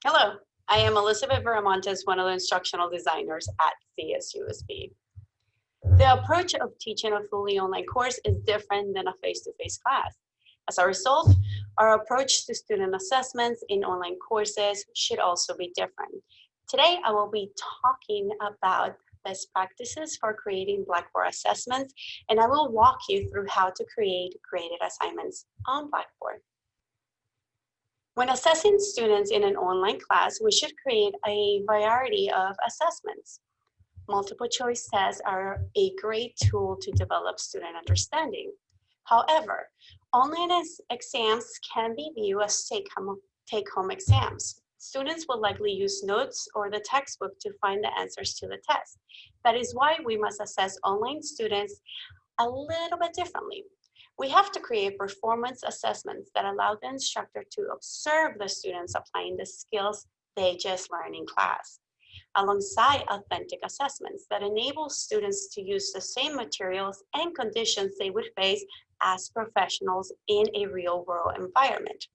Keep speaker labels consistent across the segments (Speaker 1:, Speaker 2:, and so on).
Speaker 1: Hello, I am Elizabeth Viramontes, one of the instructional designers at CSUSB. The approach of teaching a fully online course is different than a face-to-face class. As a result, our approach to student assessments in online courses should also be different. Today, I will be talking about best practices for creating Blackboard assessments, and I will walk you through how to create graded assignments on Blackboard. When assessing students in an online class, we should create a variety of assessments. Multiple choice tests are a great tool to develop student understanding. However, online exams can be viewed as take-home exams. Students will likely use notes or the textbook to find the answers to the test. That is why we must assess online students a little bit differently. We have to create performance assessments that allow the instructor to observe the students applying the skills they just learned in class, alongside authentic assessments that enable students to use the same materials and conditions they would face as professionals in a real-world environment.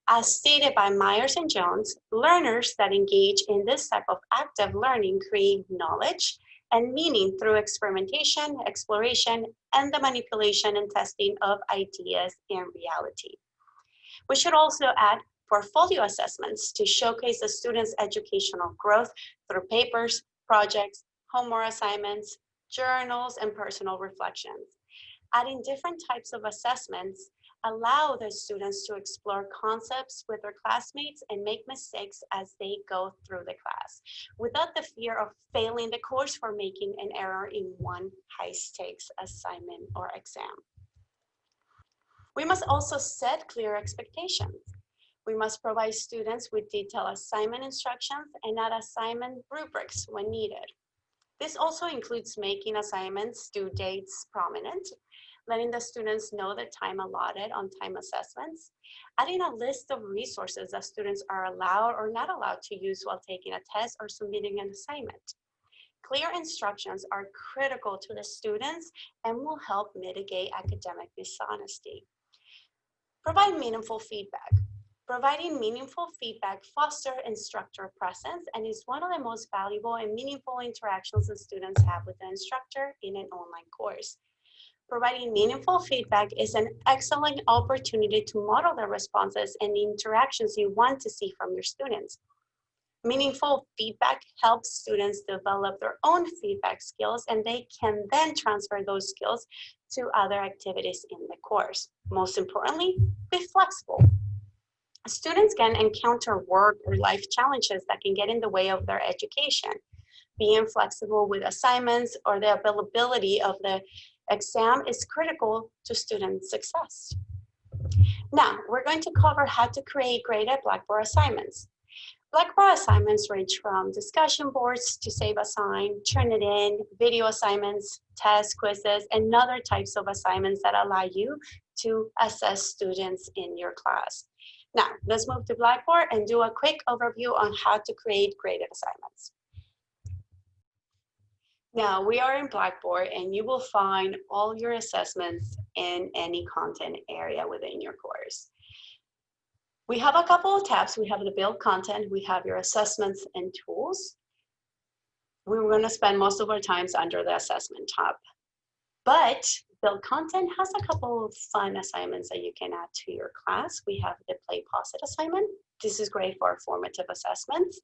Speaker 1: As stated by Myers and Jones, learners that engage in this type of active learning create knowledge and meaning through experimentation, exploration, and the manipulation and testing of ideas in reality. We should also add portfolio assessments to showcase the students' educational growth through papers, projects, homework assignments, journals, and personal reflections. Adding different types of assessments allow the students to explore concepts with their classmates and make mistakes as they go through the class, without the fear of failing the course for making an error in one high-stakes assignment or exam. We must also set clear expectations. We must provide students with detailed assignment instructions and add assignment rubrics when needed. This also includes making assignments due dates prominent, letting the students know the time allotted on time assessments, adding a list of resources that students are allowed or not allowed to use while taking a test or submitting an assignment. Clear instructions are critical to the students and will help mitigate academic dishonesty. Provide meaningful feedback. Providing meaningful feedback fosters instructor presence and is one of the most valuable and meaningful interactions that students have with the instructor in an online course. Providing meaningful feedback is an excellent opportunity to model the responses and the interactions you want to see from your students. Meaningful feedback helps students develop their own feedback skills, and they can then transfer those skills to other activities in the course. Most importantly, be flexible. Students can encounter work or life challenges that can get in the way of their education. Being flexible with assignments or the availability of the exam is critical to student success. Now, we're going to cover how to create graded Blackboard assignments. Blackboard assignments range from discussion boards to save assign, turn it in, video assignments, tests, quizzes, and other types of assignments that allow you to assess students in your class. Now, let's move to Blackboard and do a quick overview on how to create graded assignments. Now, we are in Blackboard, and you will find all your assessments in any content area within your course. We have a couple of tabs. We have the build content, we have your assessments and tools. We're going to spend most of our times under the assessment tab. But build content has a couple of fun assignments that you can add to your class. We have the play pause it assignment. This is great for formative assessments.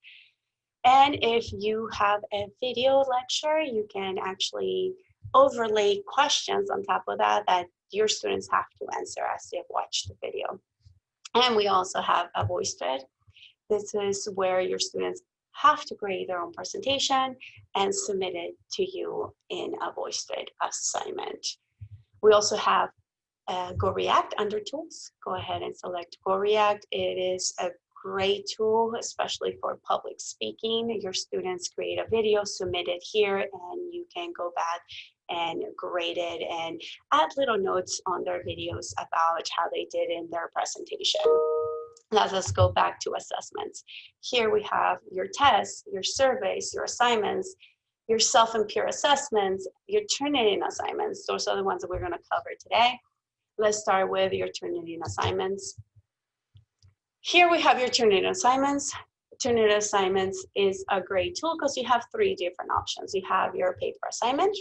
Speaker 1: And if you have a video lecture, you can actually overlay questions on top of that that your students have to answer as they've watched the video. And we also have a Voicethread. This is where your students have to create their own presentation and submit it to you in a Voicethread assignment. We also have Go React under tools. Go ahead and select Go React. It is a great tool, especially for public speaking. Your students create a video, submit it here, and you can go back and grade it and add little notes on their videos about how they did in their presentation. Now let's go back to assessments. Here we have your tests, your surveys, your assignments, your self and peer assessments, your Turnitin assignments. Those are the ones that we're going to cover today. Let's start with your Turnitin assignments. Here we have your Turnitin assignments. Turnitin assignments is a great tool because you have 3 different options. You have your paper assignment,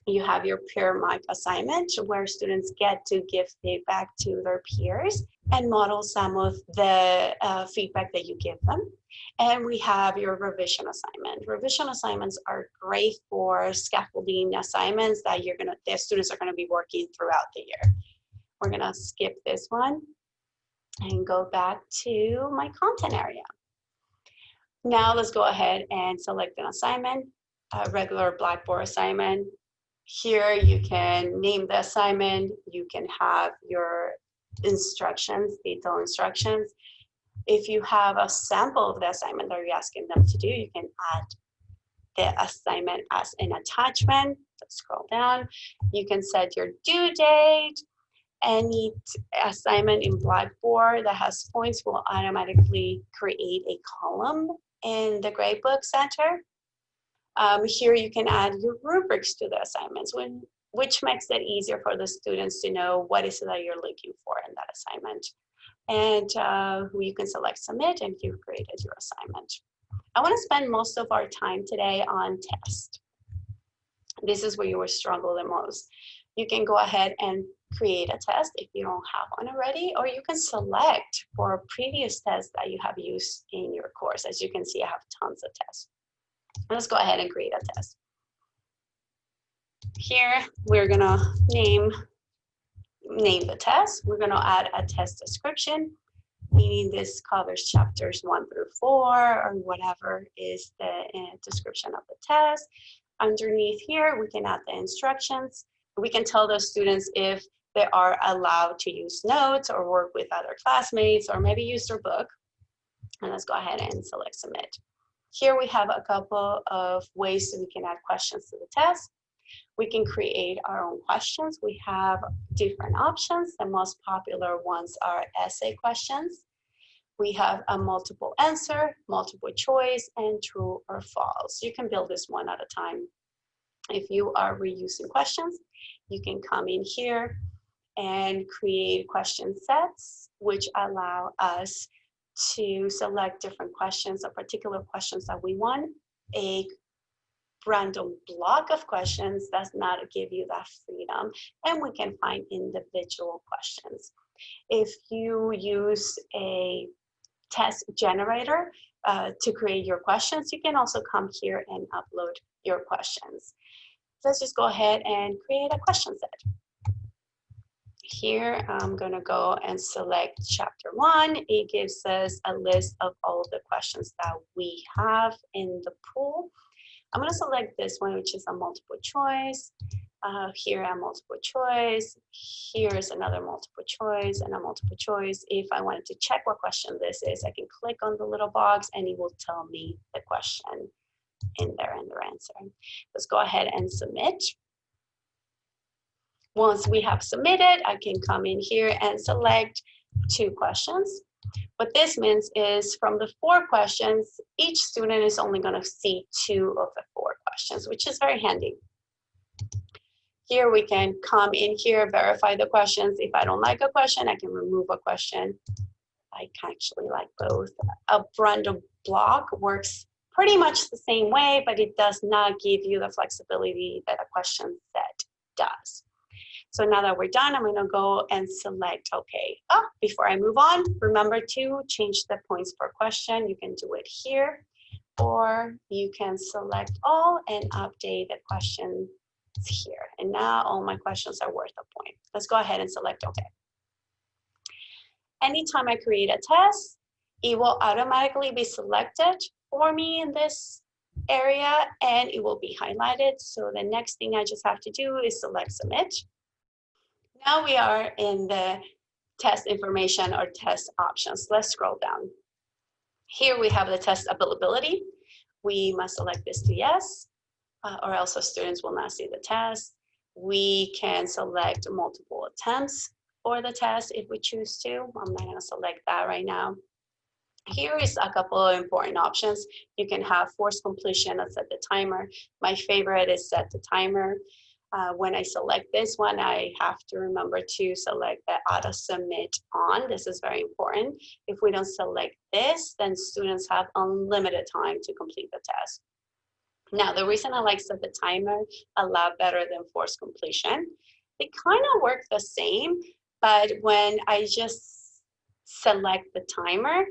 Speaker 1: you have your peer mic assignment, where students get to give feedback to their peers and model some of the feedback that you give them. And we have your revision assignment. Revision assignments are great for scaffolding assignments that the students are gonna be working throughout the year. We're gonna skip this one and go back to my content area. Now let's go ahead and select an assignment, a regular Blackboard assignment. Here you can name the assignment, you can have your instructions, detailed instructions. If you have a sample of the assignment that you're asking them to do, you can add the assignment as an attachment. Let's scroll down. You can set your due date. Any assignment in Blackboard that has points will automatically create a column in the Gradebook Center. Here you can add your rubrics to the assignments, which makes it easier for the students to know what is it that you're looking for in that assignment. And you can select submit and you've created your assignment. I want to spend most of our time today on test. This is where you will struggle the most. You can go ahead and create a test if you don't have one already, or you can select for previous tests that you have used in your course. As you can see, I have tons of tests. Let's go ahead and create a test. Here, we're gonna name the test. We're gonna add a test description, meaning this covers chapters 1 through 4, or whatever is the description of the test. Underneath here, we can add the instructions. We can tell the students if they are allowed to use notes or work with other classmates, or maybe use their book. And let's go ahead and select submit. Here we have a couple of ways that we can add questions to the test. We can create our own questions. We have different options. The most popular ones are essay questions. We have a multiple answer, multiple choice, and true or false. You can build this one at a time. If you are reusing questions, you can come in here and create question sets, which allow us to select different questions or particular questions that we want. A random block of questions does not give you that freedom, and we can find individual questions. If you use a test generator to create your questions, you can also come here and upload your questions. Let's just go ahead and create a question set. Here, I'm gonna go and select chapter 1. It gives us a list of all the questions that we have in the pool. I'm gonna select this one, which is a multiple choice. Here, a multiple choice. Here's another multiple choice and a multiple choice. If I wanted to check what question this is, I can click on the little box and it will tell me the question in there and their answer. Let's go ahead and submit. Once we have submitted, I can come in here and select 2 questions. What this means is from the 4 questions, each student is only going to see 2 of the 4 questions, which is very handy. Here we can come in here, verify the questions. If I don't like a question, I can remove a question. I can actually like both. A random block works pretty much the same way, but it does not give you the flexibility that a question set does. So now that we're done, I'm gonna go and select okay. Before I move on, remember to change the points per question. You can do it here, or you can select all and update the questions here. And now all my questions are worth a point. Let's go ahead and select okay. Anytime I create a test, it will automatically be selected for me in this area and it will be highlighted. So the next thing I just have to do is select submit. Now we are in the test information or test options. Let's scroll down. Here we have the test availability. We must select this to yes, or else the students will not see the test. We can select multiple attempts for the test if we choose to. I'm not gonna select that right now. Here is a couple of important options. You can have forced completion or set the timer. My favorite is set the timer. When I select this one, I have to remember to select the auto submit on. This is very important. If we don't select this, then students have unlimited time to complete the test. Now, the reason I like set the timer a lot better than forced completion, they kind of work the same, but when I just select the timer,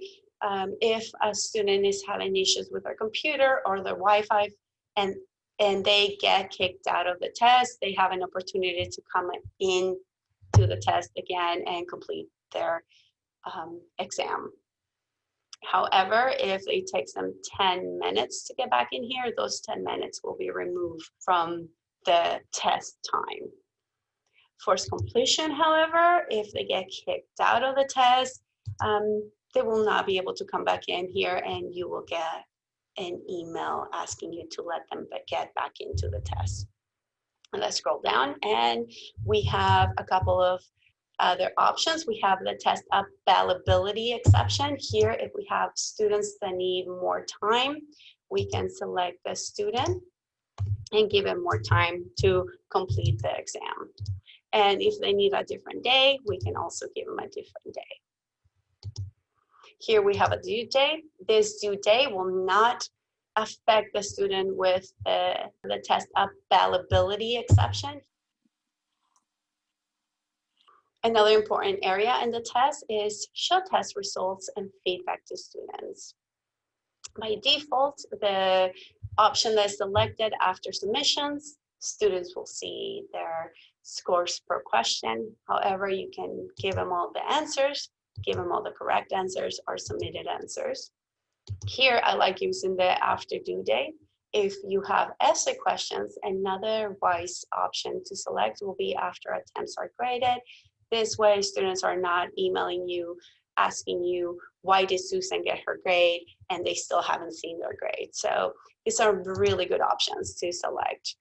Speaker 1: if a student is having issues with their computer or their Wi-Fi and they get kicked out of the test, they have an opportunity to come in to the test again and complete their exam. However, if it takes them 10 minutes to get back in here, those 10 minutes will be removed from the test time. Forced completion, however, if they get kicked out of the test, they will not be able to come back in here, and you will get an email asking you to let them get back into the test. And let's scroll down, and we have a couple of other options. We have the test availability exception. Here, if we have students that need more time, we can select the student and give them more time to complete the exam. And if they need a different day, we can also give them a different day. Here we have a due date. This due date will not affect the student with the test availability exception. Another important area in the test is show test results and feedback to students. By default, the option that is selected after submissions, students will see their scores per question. However, you can give them all the answers, give them all the correct answers or submitted answers. Here, I like using the after due date. If you have essay questions, another wise option to select will be after attempts are graded. This way, students are not emailing you, asking you, why did Susan get her grade? And they still haven't seen their grade. So these are really good options to select.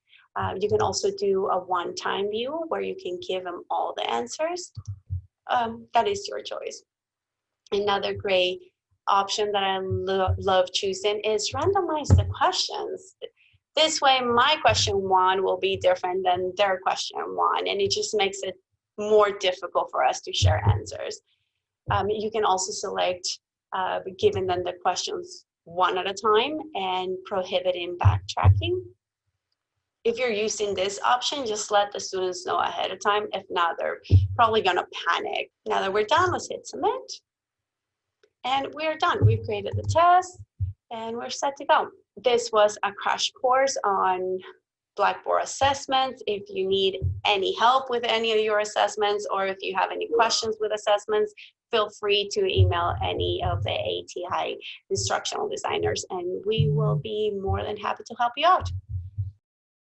Speaker 1: You can also do a one-time view where you can give them all the answers. That is your choice. Another great option that I love choosing is randomize the questions. This way, my question one will be different than their question one, and it just makes it more difficult for us to share answers. You can also select giving them the questions one at a time and prohibiting backtracking. If you're using this option, just let the students know ahead of time. If not, they're probably gonna panic. Now that we're done, let's hit submit. And we're done. We've created the test and we're set to go. This was a crash course on Blackboard Assessments. If you need any help with any of your assessments, or if you have any questions with assessments, feel free to email any of the ATI instructional designers and we will be more than happy to help you out.